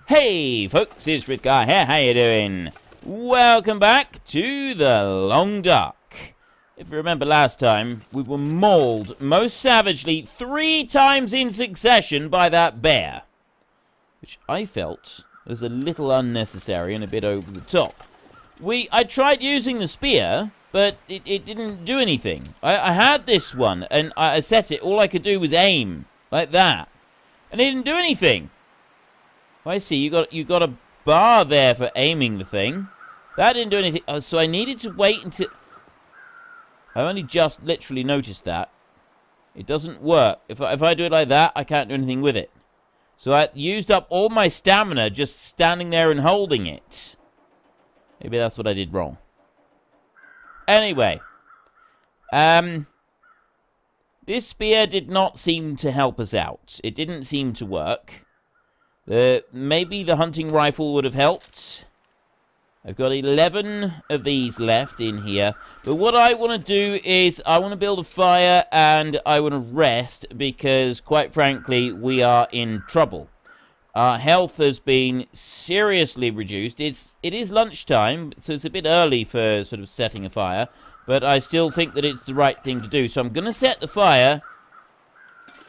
Hey folks, it's Frithgar here, how you doing? Welcome back to the Long Dark. If you remember last time, we were mauled most savagely 3 times in succession by that bear. Which I felt was a little unnecessary and a bit over the top. I tried using the spear, but it didn't do anything. I had this one, and I set it, all I could do was aim, like that. And it didn't do anything. I see, you got a bar there for aiming the thing. That didn't do anything. Oh, so I needed to wait until... I only just literally noticed that. It doesn't work. If I do it like that, I can't do anything with it. So I used up all my stamina just standing there and holding it. Maybe that's what I did wrong. Anyway. This spear did not seem to help us out. It didn't seem to work. Maybe the hunting rifle would have helped. I've got 11 of these left in here. But what I want to do is I want to build a fire and I want to rest because, quite frankly, we are in trouble. Our health has been seriously reduced. It is lunchtime, so it's a bit early for sort of setting a fire. But I still think that it's the right thing to do. So I'm going to set the fire.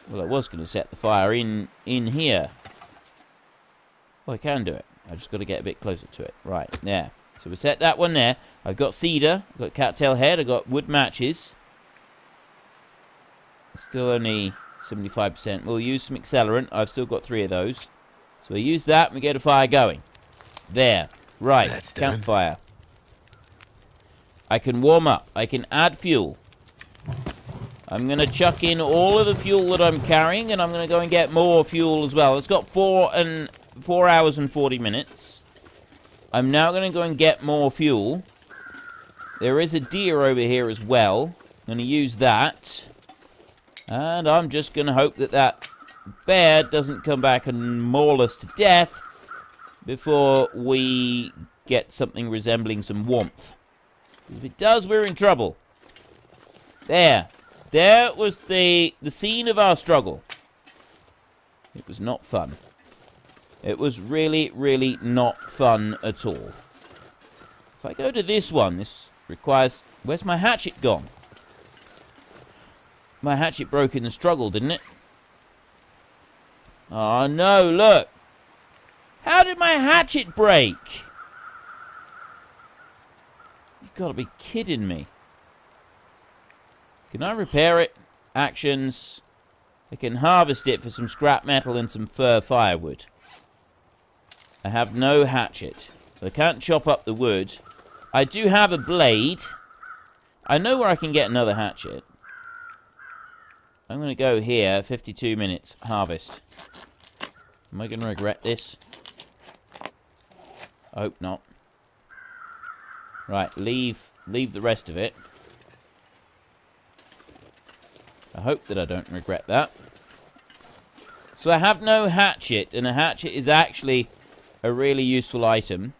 Well, I was going to set the fire in here. Well, I can do it. I just got to get a bit closer to it. Right, there. So we set that one there. I've got cedar. I've got cattail head. I've got wood matches. Still only 75%. We'll use some accelerant. I've still got 3 of those. So we use that and we get a fire going. There. Right. That's campfire. I can warm up. I can add fuel. I'm going to chuck in all of the fuel that I'm carrying, and I'm going to go and get more fuel as well. It's got 4 hours and 40 minutes. I'm now going to go and get more fuel. There is a deer over here as well. I'm going to use that. And I'm just going to hope that that bear doesn't come back and maul us to death before we get something resembling some warmth. If it does, we're in trouble. There. There was the scene of our struggle. It was not fun. It was really, really not fun at all. If I go to this one, this requires... Where's my hatchet gone? My hatchet broke in the struggle, didn't it? Oh, no, look. How did my hatchet break? You've got to be kidding me. Can I repair it? Actions. I can harvest it for some scrap metal and some fir firewood. I have no hatchet. So I can't chop up the wood. I do have a blade. I know where I can get another hatchet. I'm going to go here. 52 minutes. Harvest. Am I going to regret this? I hope not. Right, leave the rest of it. I hope that I don't regret that. So I have no hatchet, and a hatchet is actually a really useful item.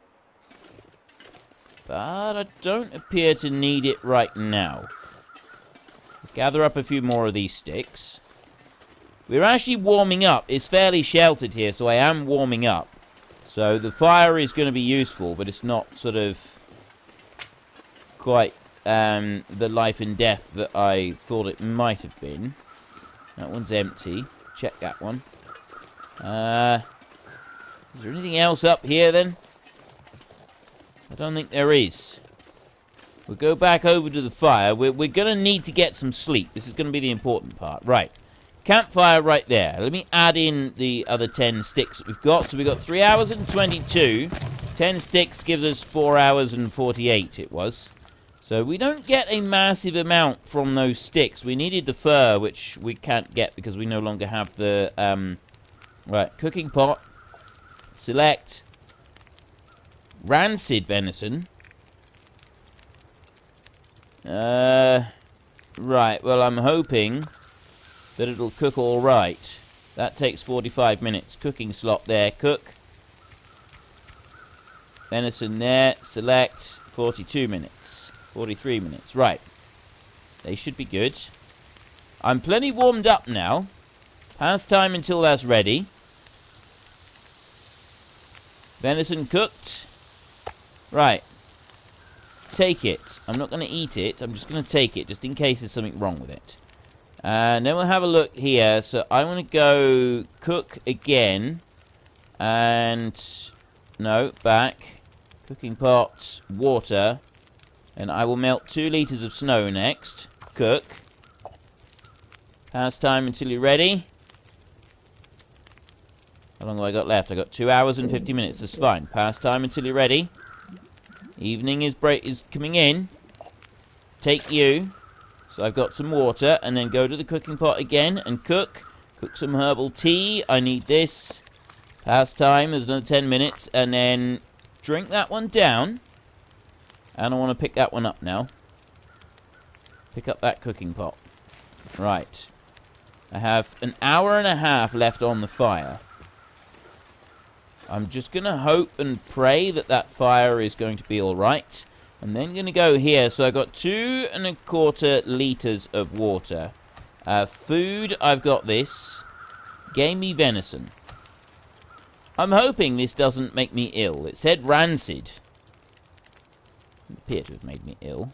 But I don't appear to need it right now. Gather up a few more of these sticks. We're actually warming up. It's fairly sheltered here, so I am warming up. So the fire is going to be useful, but it's not sort of quite the life and death that I thought it might have been. That one's empty. Check that one. Is there anything else up here then? I don't think there is. We'll go back over to the fire. We're going to need to get some sleep. This is going to be the important part. Right. Campfire right there. Let me add in the other 10 sticks that we've got. So we've got 3 hours and 22. 10 sticks gives us 4 hours and 48 it was. So we don't get a massive amount from those sticks. We needed the fur, which we can't get because we no longer have the... right, cooking pot. Select. Rancid venison. Right, well, I'm hoping that it'll cook all right. That takes 45 minutes. Cooking slot there. Cook. Venison there. Select. 42 minutes. 43 minutes. Right. They should be good. I'm plenty warmed up now. Has time until that's ready. Venison cooked. Right. Take it. I'm not going to eat it. I'm just going to take it, just in case there's something wrong with it. And then we'll have a look here. So I want to go cook again. And... no, back. Cooking pot, water. And I will melt 2 liters of snow next. Cook. Pass time until you're ready. How long have I got left? I got 2 hours and 50 minutes. That's fine. Pass time until you're ready. Evening is coming in. Take you. So I've got some water. And then go to the cooking pot again and cook. Cook some herbal tea. I need this. Pass time. There's another 10 minutes. And then drink that one down. And I want to pick that one up now. Pick up that cooking pot. Right. I have an hour and a half left on the fire. I'm just going to hope and pray that that fire is going to be alright. I'm then going to go here. So I've got 2 1/4 liters of water. Food, I've got this. Gamey venison. I'm hoping this doesn't make me ill. It said rancid. It appeared to have made me ill.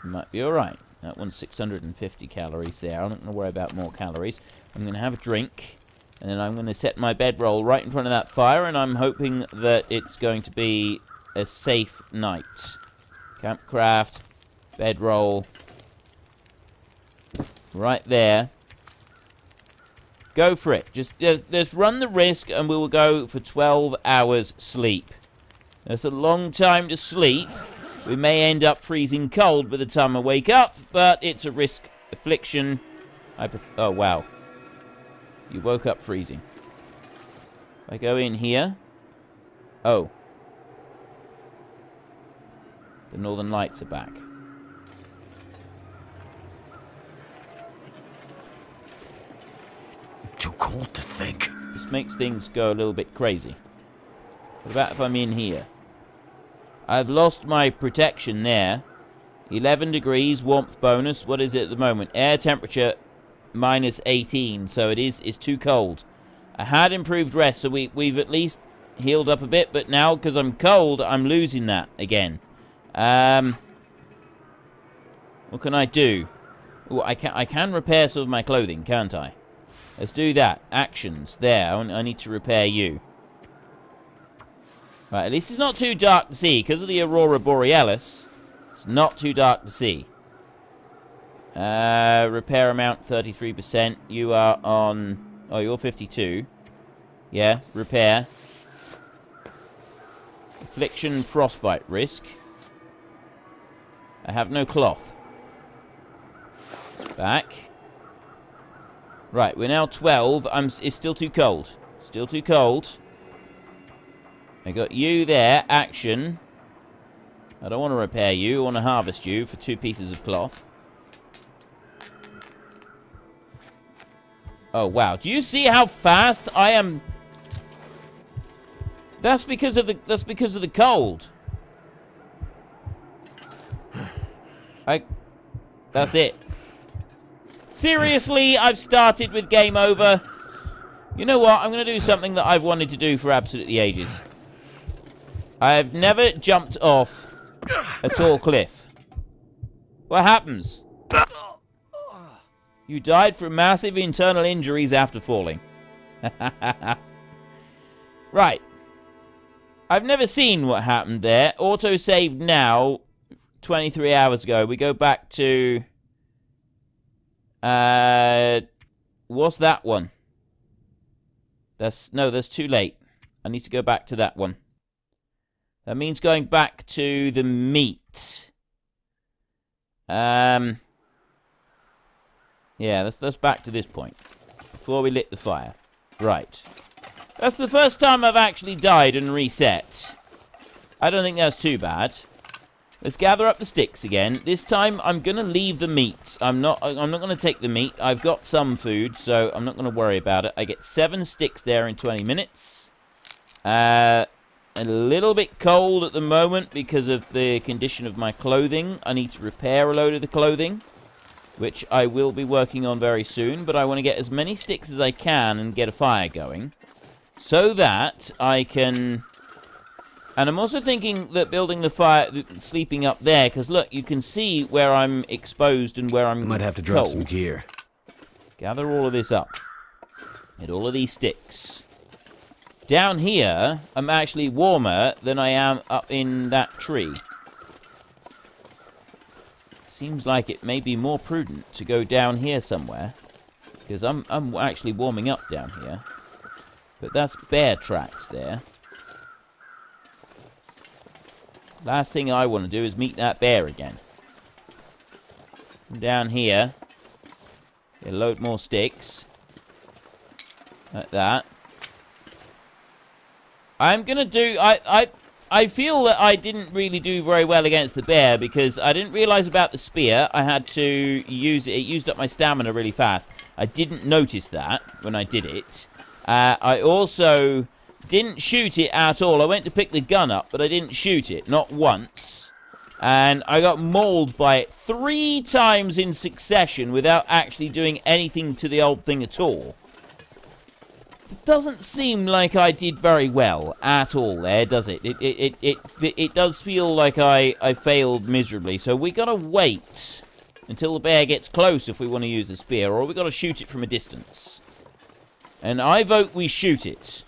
It might be alright. That one's 650 calories there. I'm not going to worry about more calories. I'm going to have a drink. And then I'm going to set my bedroll right in front of that fire. And I'm hoping that it's going to be a safe night. Campcraft. Bedroll. Right there. Go for it. Just run the risk and we will go for 12 hours sleep. That's a long time to sleep. We may end up freezing cold by the time I wake up, but it's a risk affliction. Oh, wow. You woke up freezing. I go in here. Oh. The northern lights are back. Too cold to think. This makes things go a little bit crazy. What about if I'm in here? I've lost my protection there. 11 degrees, warmth bonus. What is it at the moment? Air temperature minus 18, so it's too cold. I had improved rest, so we've at least healed up a bit, but now, because I'm cold, I'm losing that again. What can I do? Ooh, I can repair some of my clothing, can't I? Let's do that. Actions. There. I need to repair you. Right, at least it's not too dark to see. Because of the Aurora Borealis, it's not too dark to see. Repair amount 33%. You are on... oh, you're 52. Yeah, repair. Affliction, frostbite risk. I have no cloth. Back. Right, we're now 12. It's still too cold. Still too cold. I got you there. Action. I don't want to repair you. I want to harvest you for 2 pieces of cloth. Oh, wow. Do you see how fast I am? That's because of the cold. That's it. Seriously, I've started with game over. You know what? I'm going to do something that I've wanted to do for absolutely ages. I've never jumped off a tall cliff. What happens? You died from massive internal injuries after falling. Right. I've never seen what happened there. Auto-saved now. 23 hours ago. We go back to... what's that one? No, that's too late. I need to go back to that one. That means going back to the meat. Yeah, that's back to this point. Before we lit the fire. Right. That's the first time I've actually died and reset. I don't think that's too bad. Let's gather up the sticks again. This time, I'm going to leave the meat. I'm not going to take the meat. I've got some food, so I'm not going to worry about it. I get 7 sticks there in 20 minutes. A little bit cold at the moment because of the condition of my clothing. I need to repair a load of the clothing, which I will be working on very soon. But I want to get as many sticks as I can and get a fire going, so that I can And I'm also thinking that building the fire, sleeping up there, because look, you can see where I'm exposed and where I'm Might have to drop cold. some gear. Gather all of this up. Get all of these sticks. Down here, I'm actually warmer than I am up in that tree. Seems like it may be more prudent to go down here somewhere, because I'm actually warming up down here. But that's bear tracks there. Last thing I want to do is meet that bear again. Down here. Get a load more sticks. Like that. I'm going to do... I feel that I didn't really do very well against the bear because I didn't realize about the spear. I had to use it. It used up my stamina really fast. I didn't notice that when I did it. I also didn't shoot it at all. I went to pick the gun up, but I didn't shoot it. Not once. And I got mauled by it 3 times in succession without actually doing anything to the old thing at all. It doesn't seem like I did very well at all there, does it? It does feel like I failed miserably. So we gotta wait until the bear gets close if we want to use the spear, or we gotta shoot it from a distance. And I vote we shoot it.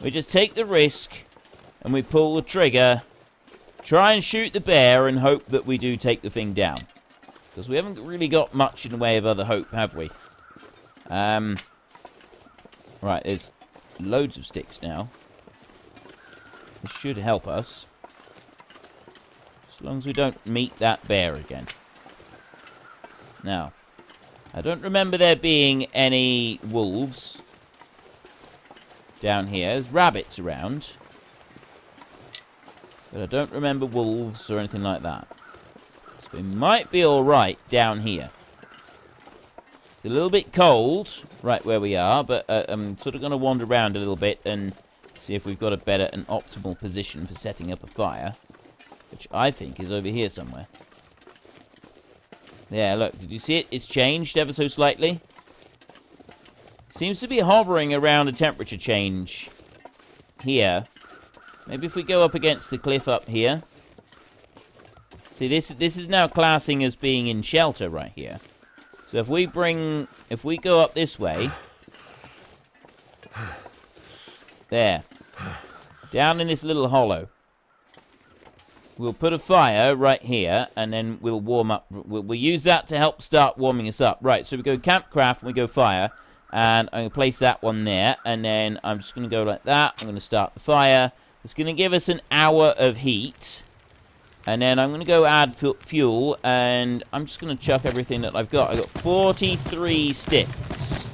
We just take the risk and we pull the trigger, try and shoot the bear, and hope that we do take the thing down. Because we haven't really got much in the way of other hope, have we? Right, there's loads of sticks now. This should help us. As long as we don't meet that bear again. Now, I don't remember there being any wolves down here. There's rabbits around. But I don't remember wolves or anything like that. So we might be alright down here. It's a little bit cold right where we are, but I'm sort of going to wander around a little bit and see if we've got a better and optimal position for setting up a fire, which I think is over here somewhere. There, look, did you see it? It's changed ever so slightly. Seems to be hovering around a temperature change here. Maybe if we go up against the cliff up here. See, this is now classing as being in shelter right here. So if we go up this way, there, down in this little hollow, we'll put a fire right here, and then we'll warm up. We'll use that to help start warming us up. Right, so we go campcraft and we go fire, and I'm going to place that one there, and then I'm just going to go like that. I'm going to start the fire. It's going to give us an hour of heat. And then I'm going to go add fuel, and I'm just going to chuck everything that I've got. I've got 43 sticks.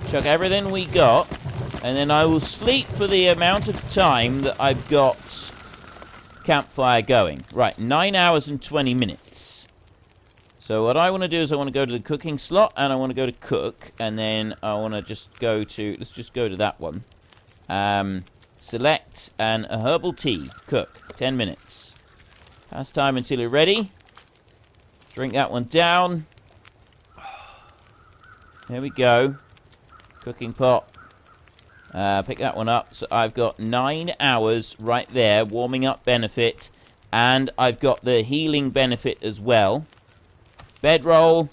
Chuck everything we got, and then I will sleep for the amount of time that I've got campfire going. Right, 9 hours and 20 minutes. So what I want to do is I want to go to the cooking slot, and I want to go to cook, and then I want to just go to, let's just go to that one. Select a herbal tea. Cook. 10 minutes. Pass time until you're ready. Drink that one down. There we go. Cooking pot. Pick that one up. So I've got 9 hours right there. Warming up benefit. And I've got the healing benefit as well. Bedroll.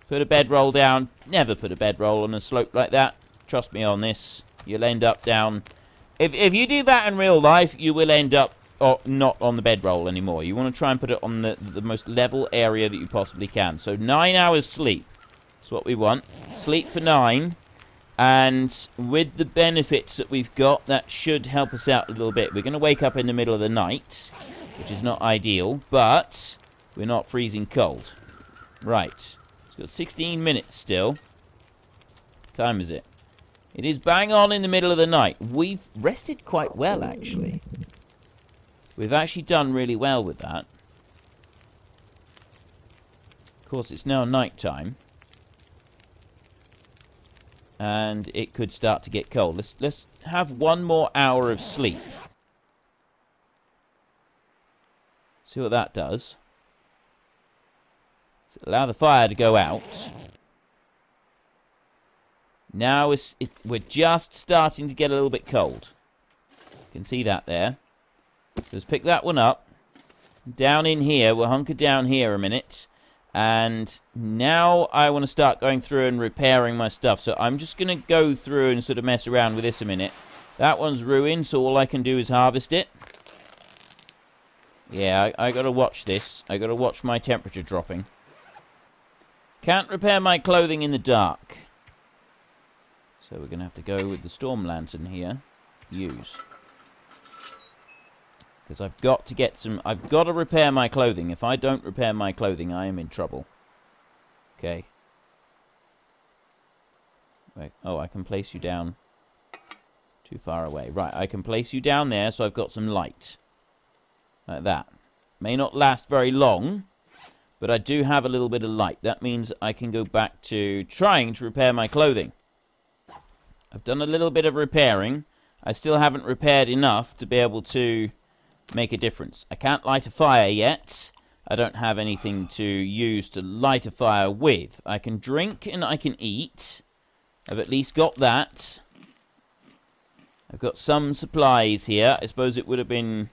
Put a bedroll down. Never put a bedroll on a slope like that. Trust me on this. You'll end up down... If you do that in real life, you will end up not on the bedroll anymore. You want to try and put it on the most level area that you possibly can. So 9 hours sleep. That's what we want. Sleep for 9. And with the benefits that we've got, that should help us out a little bit. We're going to wake up in the middle of the night, which is not ideal, but we're not freezing cold. Right. It's got 16 minutes still. What time is it? It is bang on in the middle of the night. We've rested quite well, actually. We've actually done really well with that. Of course, it's now night time. And it could start to get cold. Let's have 1 more hour of sleep. See what that does. Let's allow the fire to go out. Now we're just starting to get a little bit cold. You can see that there. So let's pick that one up. Down in here. We'll hunker down here a minute. And now I want to start going through and repairing my stuff. So I'm just going to go through and sort of mess around with this a minute. That one's ruined, so all I can do is harvest it. Yeah, I got to watch this. I got to watch my temperature dropping. Can't repair my clothing in the dark. So we're going to have to go with the storm lantern here. Use. Because I've got to get some... I've got to repair my clothing. If I don't repair my clothing, I am in trouble. Okay. Right. Oh, I can place you down too far away. Right, I can place you down there so I've got some light. Like that. May not last very long, but I do have a little bit of light. That means I can go back to trying to repair my clothing. I've done a little bit of repairing. I still haven't repaired enough to be able to make a difference. I can't light a fire yet. I don't have anything to use to light a fire with. I can drink and I can eat. I've at least got that. I've got some supplies here. I suppose it would have been...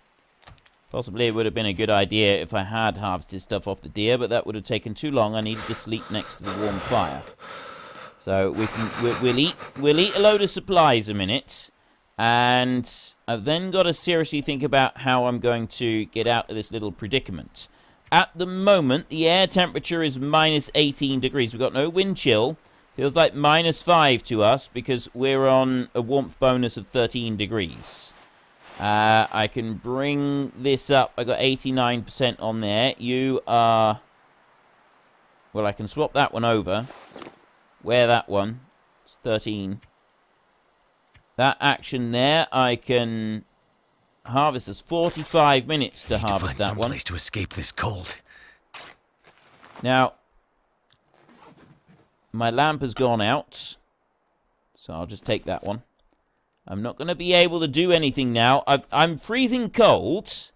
Possibly it would have been a good idea if I had harvested stuff off the deer, but that would have taken too long. I needed to sleep next to the warm fire. So we'll eat a load of supplies a minute. And I've then got to seriously think about how I'm going to get out of this little predicament. At the moment, the air temperature is minus 18 degrees. We've got no wind chill. Feels like minus 5 to us because we're on a warmth bonus of 13 degrees. I can bring this up. I got 89% on there. You are... Well, I can swap that one over. Wear that one. It's 13. That action there, I can harvest. There's 45 minutes to harvest that one. Place to escape this cold. Now, my lamp has gone out, so I'll just take that one. I'm not going to be able to do anything now. I'm freezing cold,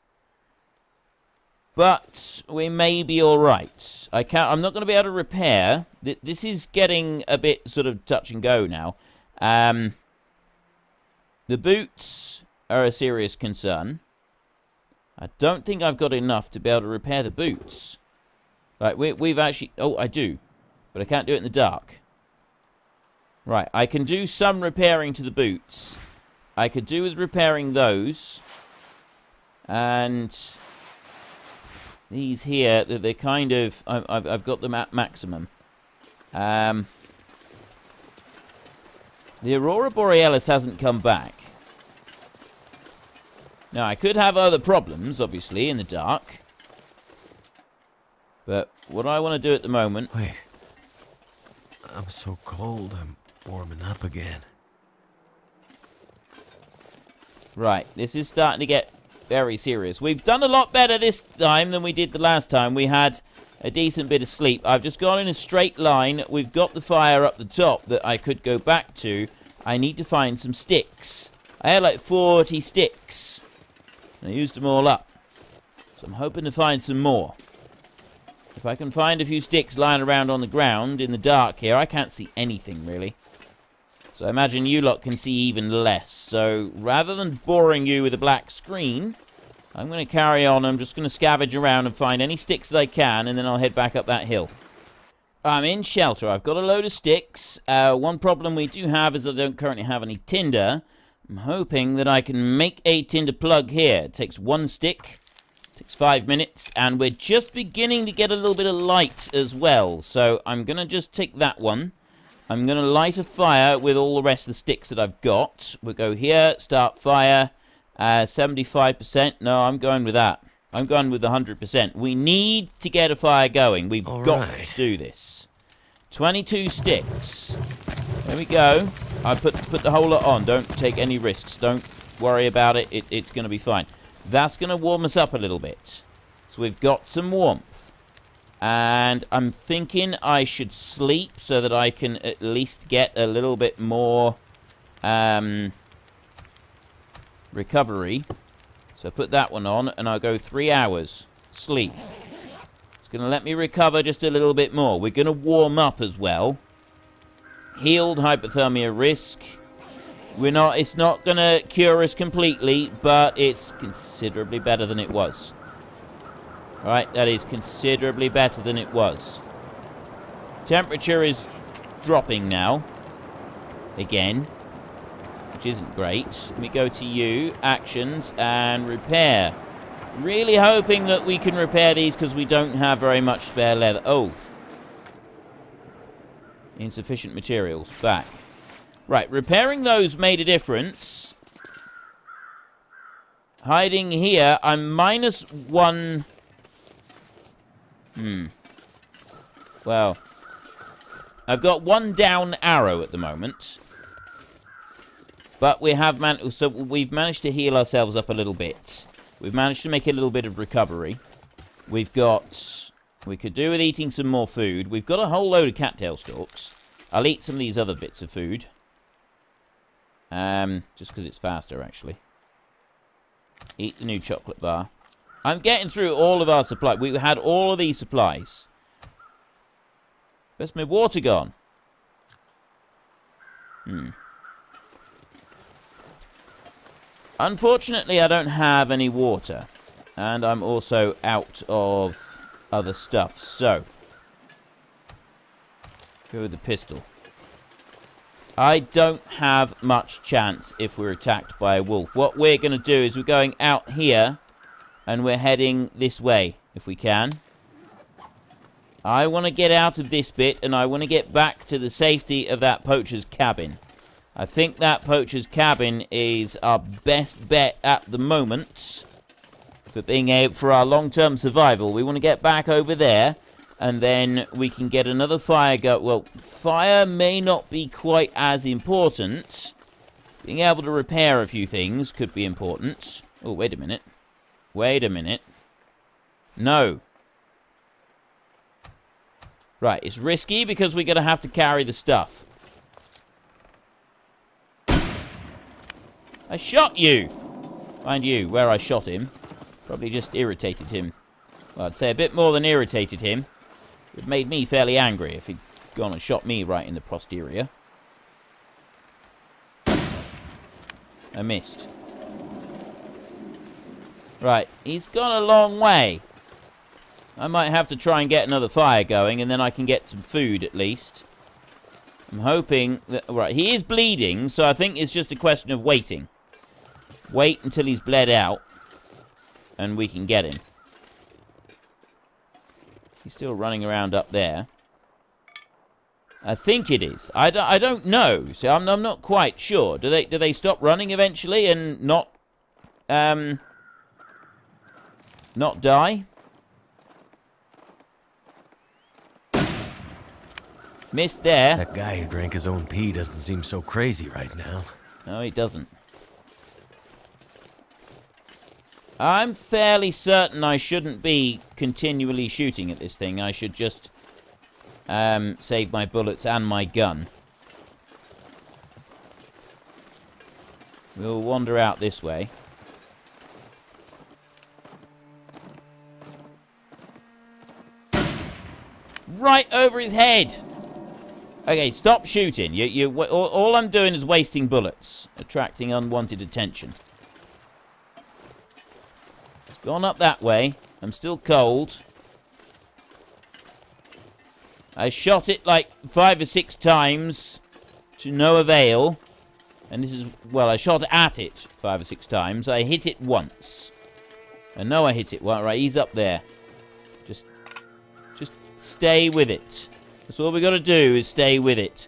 but we may be all right. I'm not going to be able to repair. This is getting a bit sort of touch and go now. The boots are a serious concern. I don't think I've got enough to be able to repair the boots. Right, we've actually... Oh, I do. But I can't do it in the dark. Right, I can do some repairing to the boots. I could do with repairing those. And these here, they're kind of... I've got them at maximum. The Aurora Borealis hasn't come back. Now, I could have other problems, obviously, in the dark. But what I want to do at the moment... Wait. I'm so cold, I'm warming up again. Right, this is starting to get very serious. We've done a lot better this time than we did the last time. We had a decent bit of sleep. I've just gone in a straight line. We've got the fire up the top that I could go back to. I need to find some sticks. I had like 40 sticks. And I used them all up. So I'm hoping to find some more. If I can find a few sticks lying around on the ground in the dark here, I can't see anything really. So I imagine you lot can see even less. So rather than boring you with a black screen, I'm going to carry on. I'm just going to scavenge around and find any sticks that I can, and then I'll head back up that hill. I'm in shelter. I've got a load of sticks. One problem we do have is I don't currently have any tinder. I'm hoping that I can make a tinder plug here. It takes one stick. Takes 5 minutes, and we're just beginning to get a little bit of light as well. So I'm going to just take that one. I'm going to light a fire with all the rest of the sticks that I've got. We'll go here, start fire, 75%. No, I'm going with that. I'm going with 100%. We need to get a fire going. We've got to do this. 22 sticks. There we go. I put the whole lot on. Don't take any risks. Don't worry about it. It's going to be fine. That's going to warm us up a little bit. So we've got some warmth. And I'm thinking I should sleep so that I can at least get a little bit more recovery. So put that one on and I'll go 3 hours. Sleep. It's going to let me recover just a little bit more. We're going to warm up as well. Healed hypothermia risk. It's not going to cure us completely, but it's considerably better than it was. Right, that is considerably better than it was. Temperature is dropping now. Again. Which isn't great. Let me go to you, actions, and repair. Really hoping that we can repair these because we don't have very much spare leather. Oh. Insufficient materials. Back. Right, repairing those made a difference. Hiding here, I'm -1. Well, I've got 1 down arrow at the moment. But we have we've managed to heal ourselves up a little bit. We've managed to make a little bit of recovery. We could do with eating some more food. We've got a whole load of cattail stalks. I'll eat some of these other bits of food. Just because it's faster, actually. Eat the new chocolate bar. I'm getting through all of our supplies. We had all of these supplies. Where's my water gone? Unfortunately, I don't have any water. And I'm also out of other stuff. So, go with the pistol. I don't have much chance if we're attacked by a wolf. What we're going to do is we're going out here. And we're heading this way, if we can. I want to get out of this bit, and I want to get back to the safety of that poacher's cabin. I think that poacher's cabin is our best bet at the moment for our long-term survival. We want to get back over there, and then we can get another fire go. Well, fire may not be quite as important. Being able to repair a few things could be important. Oh, wait a minute. Wait a minute. No. Right, it's risky because we're going to have to carry the stuff. I shot you! Mind you, where I shot him, probably just irritated him. Well, I'd say a bit more than irritated him. It made me fairly angry if he'd gone and shot me right in the posterior. I missed. Right, he's gone a long way. I might have to try and get another fire going, and then I can get some food at least. I'm hoping that... Right, he is bleeding, so I think it's just a question of waiting. Wait until he's bled out, and we can get him. He's still running around up there. I think it is. I don't know, so I'm not quite sure. Do they stop running eventually and not die? Missed there. That guy who drank his own pee doesn't seem so crazy right now. No, he doesn't. I'm fairly certain I shouldn't be continually shooting at this thing. I should just save my bullets and my gun. We'll wander out this way. Right over his head! Okay, stop shooting. All I'm doing is wasting bullets, attracting unwanted attention. It's gone up that way. I'm still cold. I shot it like 5 or 6 times to no avail. And this is... Well, I shot at it 5 or 6 times. I hit it once. I know I hit it once. Right, he's up there. Just stay with it. That's all we got to do is stay with it.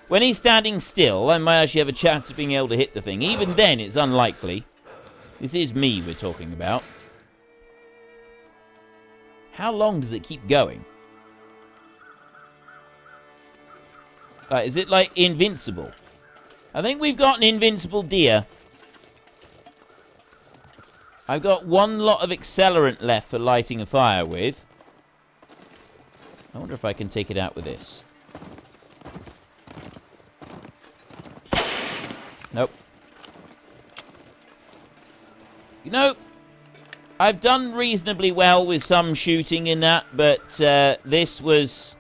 When he's standing still, I might actually have a chance of being able to hit the thing. Even then, it's unlikely. This is me we're talking about. How long does it keep going? Is it like invincible? I think we've got an invincible deer. I've got 1 lot of accelerant left for lighting a fire with. I wonder if I can take it out with this. Nope. You know, I've done reasonably well with some shooting in that, but this was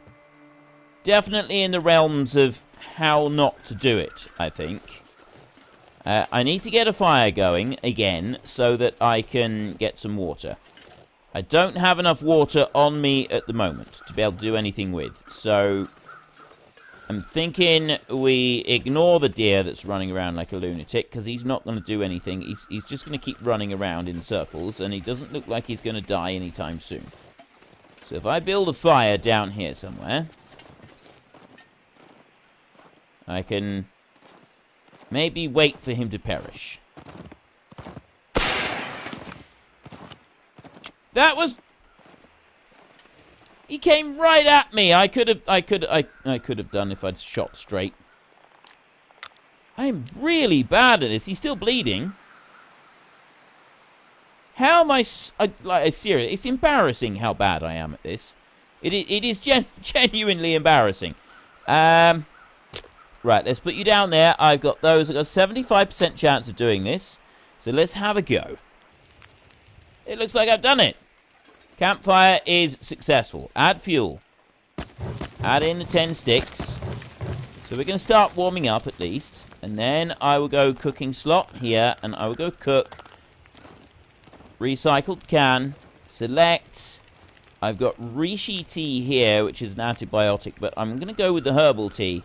definitely in the realms of how not to do it, I think. I need to get a fire going again so that I can get some water. I don't have enough water on me at the moment to be able to do anything with. So I'm thinking we ignore the deer that's running around like a lunatic, because he's not going to do anything. He's just going to keep running around in circles, and he doesn't look like he's going to die anytime soon. So if I build a fire down here somewhere, I can maybe wait for him to perish. That was... He came right at me. I could have done if I'd shot straight. I'm really bad at this. He's still bleeding. How am I... seriously, it's embarrassing how bad I am at this. It is genuinely embarrassing. Right, let's put you down there. I've got those. I've got a 75% chance of doing this. So let's have a go. It looks like I've done it. Campfire is successful. Add fuel. Add in the 10 sticks. So we're going to start warming up at least. And then I will go cooking slot here. And I will go cook. Recycled can. Select. I've got reishi tea here, which is an antibiotic. But I'm going to go with the herbal tea.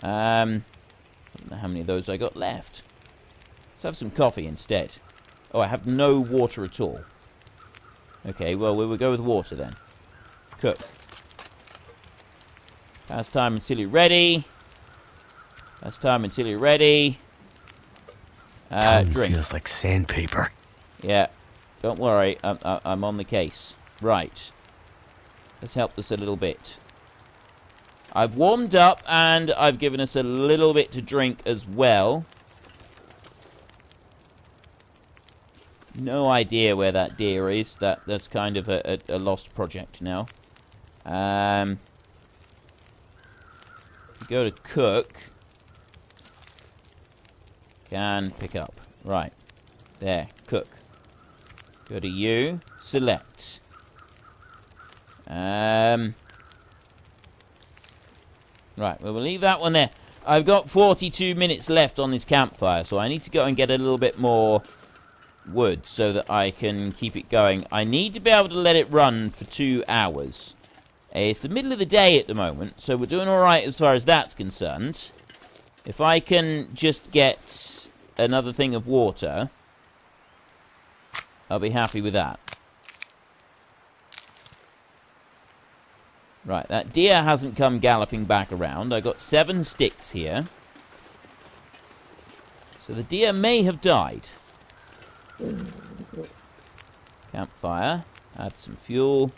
I don't know how many of those I got left. Let's have some coffee instead. Oh, I have no water at all. Okay, well, we will go with water then. Cook. Last time until you're ready. Last time until you're ready. Drink. Feels like sandpaper. Yeah. Don't worry. I'm on the case. Right. Let's help this a little bit. I've warmed up and I've given us a little bit to drink as well. No idea where that deer is. That's kind of a lost project now. Go to cook. Can pick up. Right. There. Cook. Go to you. Select. Right. Well, we'll leave that one there. I've got 42 minutes left on this campfire, so I need to go and get a little bit more wood so that I can keep it going. I need to be able to let it run for 2 hours. It's the middle of the day at the moment, so we're doing alright as far as that's concerned. If I can just get another thing of water, I'll be happy with that. Right, that deer hasn't come galloping back around. I got 7 sticks here. So the deer may have died. Campfire. Add some fuel.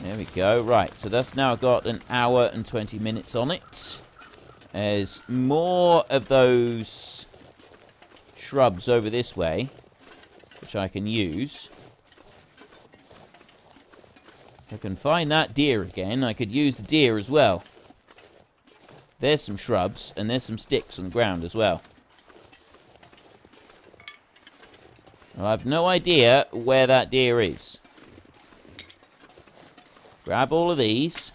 There we go. Right, so that's now got an hour and 20 minutes on it. There's more of those shrubs over this way, which I can use. If I can find that deer again, I could use the deer as well. There's some shrubs, and there's some sticks on the ground as well. Well, I have no idea where that deer is. Grab all of these.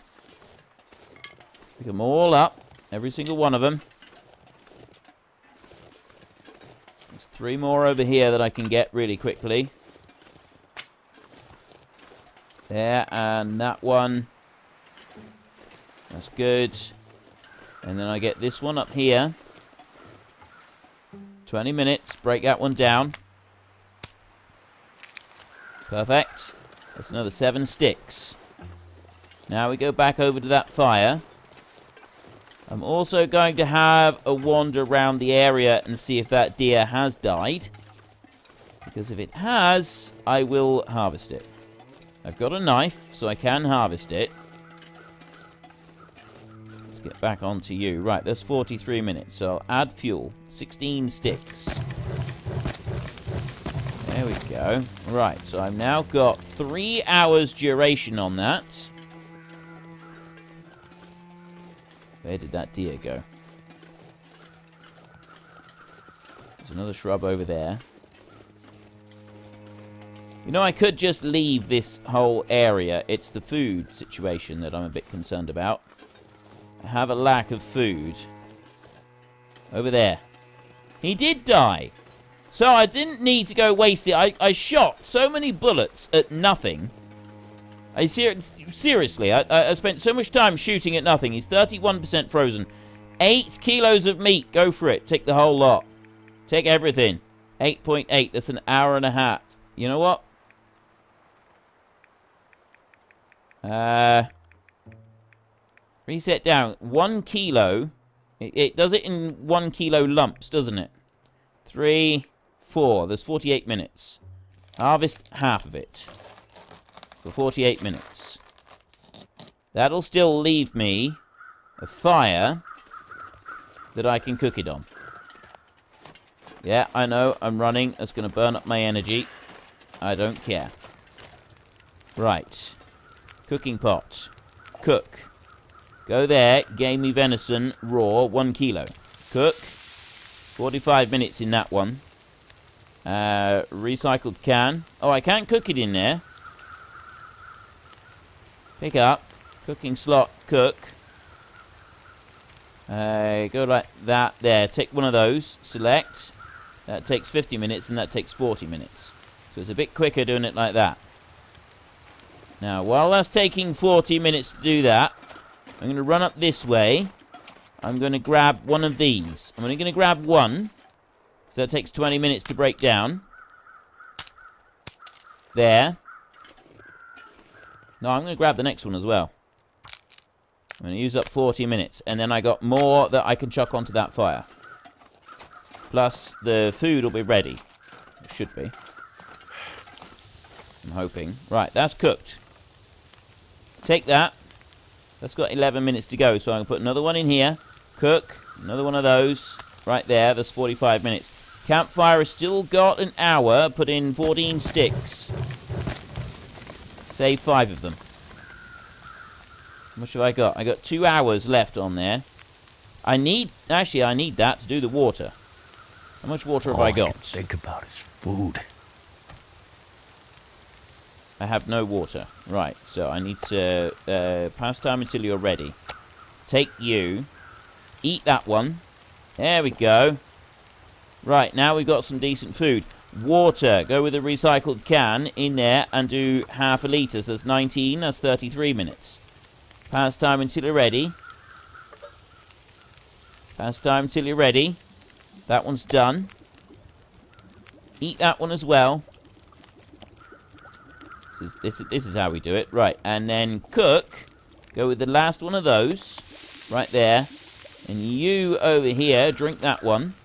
Pick them all up. Every single one of them. There's 3 more over here that I can get really quickly. There, and that one. That's good. And then I get this one up here. 20 minutes. Break that one down. Perfect. That's another 7 sticks. Now we go back over to that fire. I'm also going to have a wander around the area and see if that deer has died. Because if it has, I will harvest it. I've got a knife, so I can harvest it. Let's get back onto you. Right, that's 43 minutes, so I'll add fuel. 16 sticks. There we go. Right, so I've now got 3 hours duration on that. Where did that deer go? There's another shrub over there. You know, I could just leave this whole area. It's the food situation that I'm a bit concerned about. I have a lack of food. Over there. He did die. So I didn't need to go waste it. I shot so many bullets at nothing. Seriously, I spent so much time shooting at nothing. He's 31% frozen. 8 kilos of meat. Go for it. Take the whole lot. Take everything. 8.8. That's an hour and a half. You know what? Reset down. 1 kilo. It does it in 1 kilo lumps, doesn't it? 3, 4. There's 48 minutes. Harvest half of it. For 48 minutes. That'll still leave me a fire that I can cook it on. Yeah, I know. I'm running. That's going to burn up my energy. I don't care. Right. Cooking pot. Cook. Go there. Gamey venison. Raw. 1 kilo. Cook. 45 minutes in that one. Recycled can. Oh, I can't cook it in there. Pick up. Cooking slot. Cook. Go like that. There. Take one of those. Select. That takes 50 minutes and that takes 40 minutes. So it's a bit quicker doing it like that. Now, while that's taking 40 minutes to do that, I'm going to run up this way. I'm going to grab one of these. I'm only going to grab one. So that takes 20 minutes to break down. There. No, I'm going to grab the next one as well. I'm going to use up 40 minutes. And then I got more that I can chuck onto that fire. Plus, the food will be ready. It should be. I'm hoping. Right, that's cooked. Take that. That's got 11 minutes to go, so I'm going to put another one in here. Cook. Another one of those. Right there. That's 45 minutes. Campfire has still got an hour. Put in 14 sticks. Save 5 of them. How much have I got? I got 2 hours left on there. Actually, I need that to do the water. How much water have I got? All I can think about is food. I have no water. Right, so I need to pass time until you're ready. Take you. Eat that one. There we go. Right, now we've got some decent food. Water. Go with a recycled can in there and do half a litre. So that's 19. That's 33 minutes. Pass time until you're ready. Pass time until you're ready. That one's done. Eat that one as well. This is how we do it. Right, and then cook. Go with the last one of those. Right there. And you over here, drink that one.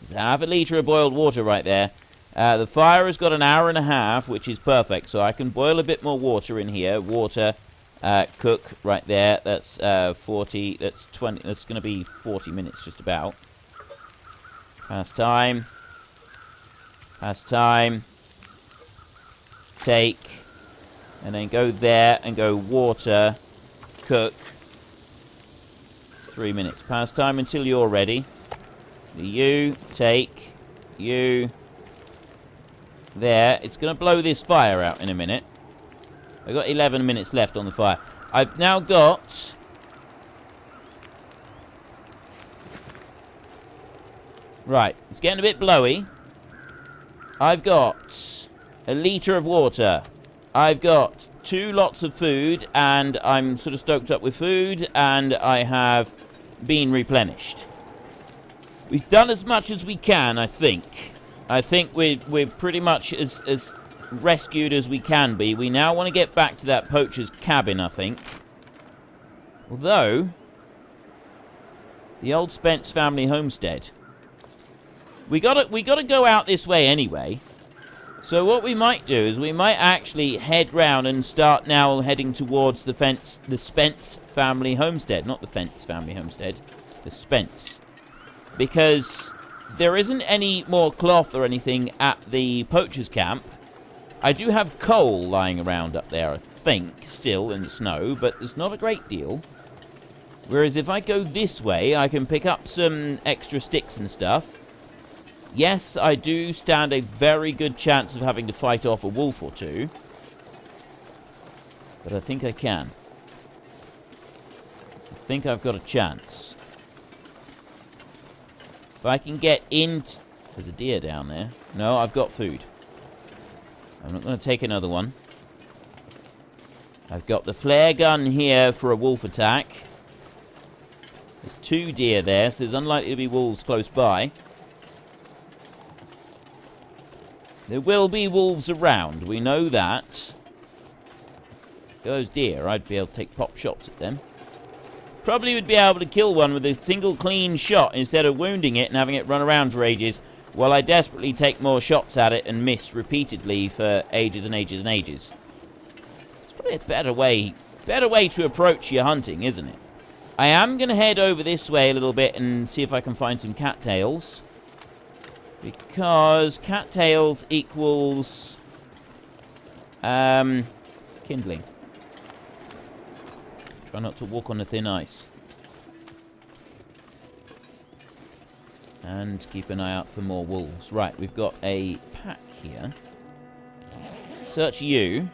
There's half a litre of boiled water right there. The fire has got an hour and a half, which is perfect. So I can boil a bit more water in here. Water, cook right there. That's 40, that's 20, that's going to be 40 minutes just about. Pass time. Pass time. Take. And then go there and go water. Cook. 3 minutes. Pass time until you're ready. You. Take. You. There. It's going to blow this fire out in a minute. I've got 11 minutes left on the fire. I've now got... Right. It's getting a bit blowy. I've got a litre of water. I've got 2 lots of food, and I'm sort of stoked up with food, and I have been replenished. We've done as much as we can, I think. I think we're pretty much as rescued as we can be. We now want to get back to that poacher's cabin, I think. Although, the old Spence family homestead. We gotta go out this way anyway. So what we might do is we might actually head round and start now heading towards the Spence family homestead. Not the Fence family homestead. The Spence. Because there isn't any more cloth or anything at the poacher's camp. I do have coal lying around up there, I think, still in the snow, but there's not a great deal. Whereas if I go this way, I can pick up some extra sticks and stuff. Yes, I do stand a very good chance of having to fight off a wolf or two. But I think I can. I think I've got a chance. If I can get in... There's a deer down there. No, I've got food. I'm not going to take another one. I've got the flare gun here for a wolf attack. There's 2 deer there, so there's unlikely to be wolves close by. There will be wolves around, we know that. Those deer, I'd be able to take pop shots at them. Probably would be able to kill one with a single clean shot instead of wounding it and having it run around for ages, while I desperately take more shots at it and miss repeatedly for ages and ages and ages. It's probably a better way to approach your hunting, isn't it? I am going to head over this way a little bit and see if I can find some cattails. Because cattails equals kindling. Try not to walk on the thin ice. And keep an eye out for more wolves. Right, we've got a pack here. Search you.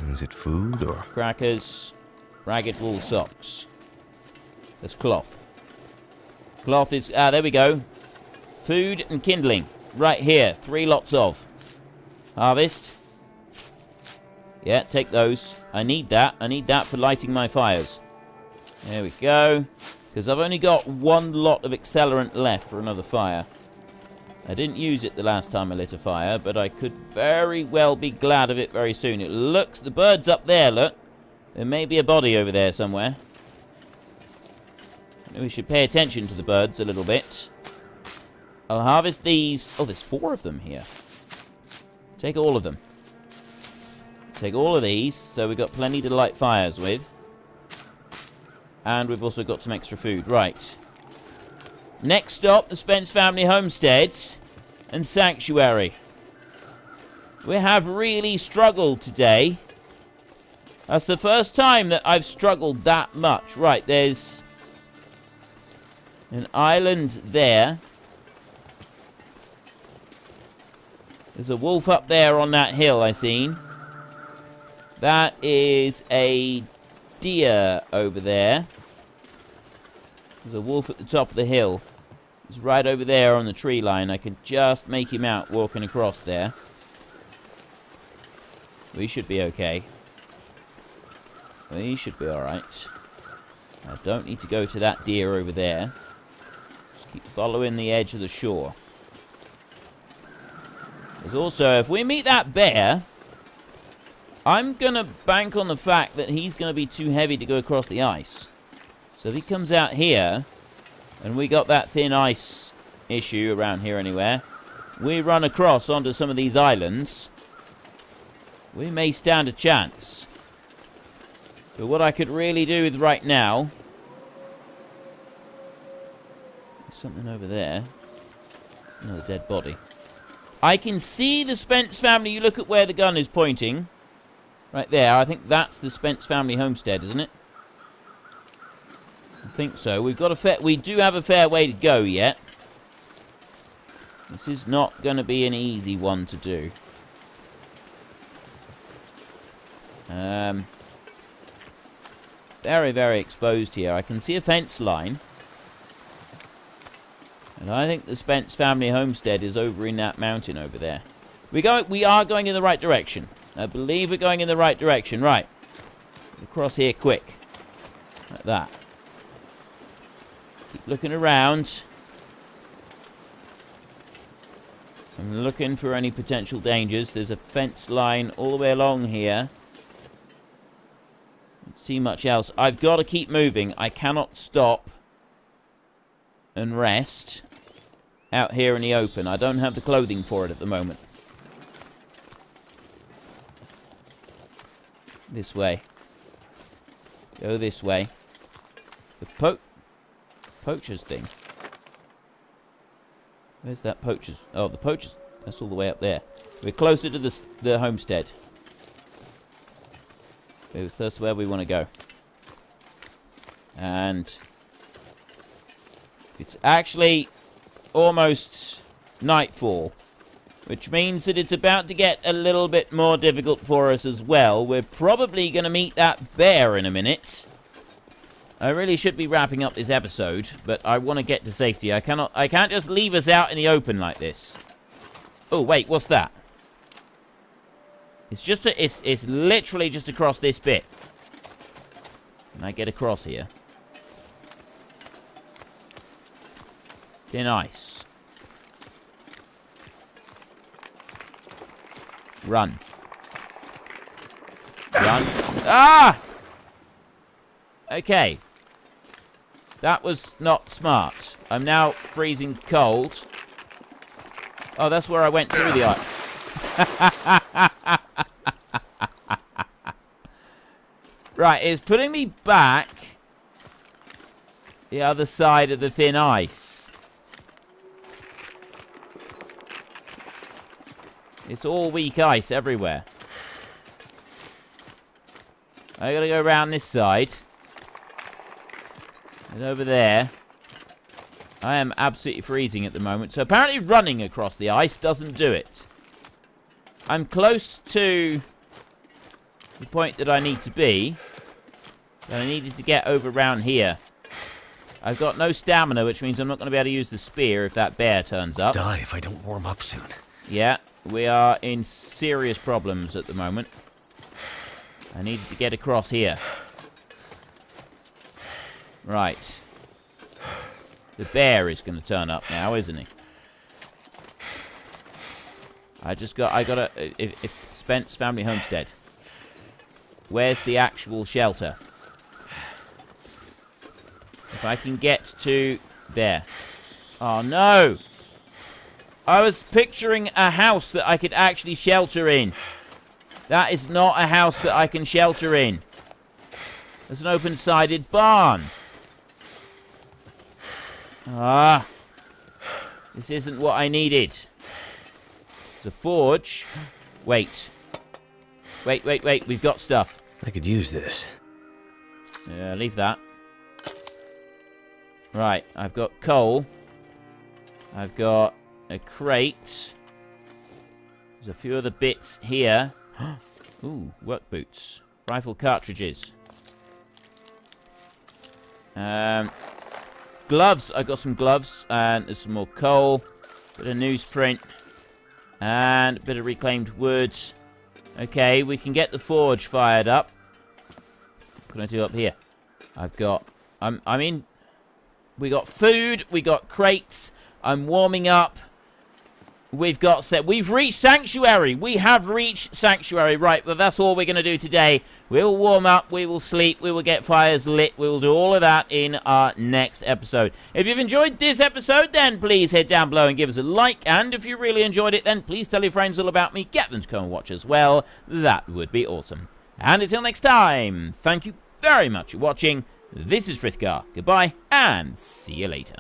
Is it food or... Crackers. Ragged wool socks. There's cloth. Cloth is... Ah, there we go. Food and kindling. Right here. 3 lots of. Harvest. Yeah, take those. I need that. I need that for lighting my fires. There we go. Because I've only got 1 lot of accelerant left for another fire. I didn't use it the last time I lit a fire, but I could very well be glad of it very soon. It looks... The bird's up there, look. There may be a body over there somewhere. We should pay attention to the birds a little bit. I'll harvest these... Oh, there's 4 of them here. Take all of them. Take all of these, so we've got plenty to light fires with. And we've also got some extra food. Right. Next stop, the Spence family homesteads and sanctuary. We have really struggled today. That's the first time that I've struggled that much. Right, there's an island there. There's a wolf up there on that hill I seen. That is a deer over there. There's a wolf at the top of the hill. He's right over there on the tree line. I can just make him out walking across there. We should be okay. We should be alright. I don't need to go to that deer over there. Just keep following the edge of the shore. There's also, if we meet that bear, I'm going to bank on the fact that he's going to be too heavy to go across the ice. So if he comes out here, and we got that thin ice issue around here anywhere, we run across onto some of these islands, we may stand a chance. But what I could really do with right now... There's something over there. Another dead body. I can see the Spence family. You look at where the gun is pointing. Right there. I think that's the Spence family homestead, isn't it? I think so. We've got a fair... We do have a fair way to go yet. This is not going to be an easy one to do. Very, very exposed here. I can see a fence line. And I think the Spence family homestead is over in that mountain over there. We are going in the right direction. I believe we're going in the right direction. Right. Across here quick. Like that. Keep looking around. I'm looking for any potential dangers. There's a fence line all the way along here. Don't see much else. I've got to keep moving. I cannot stop and rest out here in the open. I don't have the clothing for it at the moment. This way. Go this way. The poacher's thing. Where's that poacher's... Oh, the poacher's... That's all the way up there. We're closer to the homestead. That's where we want to go. And... It's actually almost nightfall. Which means that it's about to get a little bit more difficult for us as well. We're probably going to meet that bear in a minute. I really should be wrapping up this episode, but I want to get to safety. I can't just leave us out in the open like this. Oh, wait, what's that? It's just it's literally just across this bit. Can I get across here? Thin ice. Run. Run. Ah! Okay. That was not smart. I'm now freezing cold. Oh, that's where I went through the ice. Right, it's putting me back the other side of the thin ice. It's all weak ice everywhere. I gotta go around this side. And over there. I am absolutely freezing at the moment. So apparently running across the ice doesn't do it. I'm close to the point that I need to be. But I needed to get over around here. I've got no stamina, which means I'm not going to be able to use the spear if that bear turns up. Die if I don't warm up soon. Yeah, we are in serious problems at the moment. I needed to get across here. Right. The bear is going to turn up now, isn't he? I got if Spence Family Homestead. Where's the actual shelter? If I can get to there. Oh, no! I was picturing a house that I could actually shelter in. That is not a house that I can shelter in. It's an open-sided barn. Ah. This isn't what I needed. It's a forge. Wait. Wait. We've got stuff. I could use this. Yeah, leave that. Right, I've got coal. I've got a crate. There's a few other bits here. Ooh, work boots. Rifle cartridges. Gloves. I got some gloves. And there's some more coal. Bit of newsprint. And a bit of reclaimed wood. Okay, we can get the forge fired up. What can I do up here? I've got... I mean... We got food. We got crates. I'm warming up. We've reached Sanctuary. We have reached Sanctuary. Right, well, that's all we're going to do today. We'll warm up. We will sleep. We will get fires lit. We will do all of that in our next episode. If you've enjoyed this episode, then please head down below and give us a like. And if you really enjoyed it, then please tell your friends all about me. Get them to come and watch as well. That would be awesome. And until next time, thank you very much for watching. This is Frithgar. Goodbye, and see you later.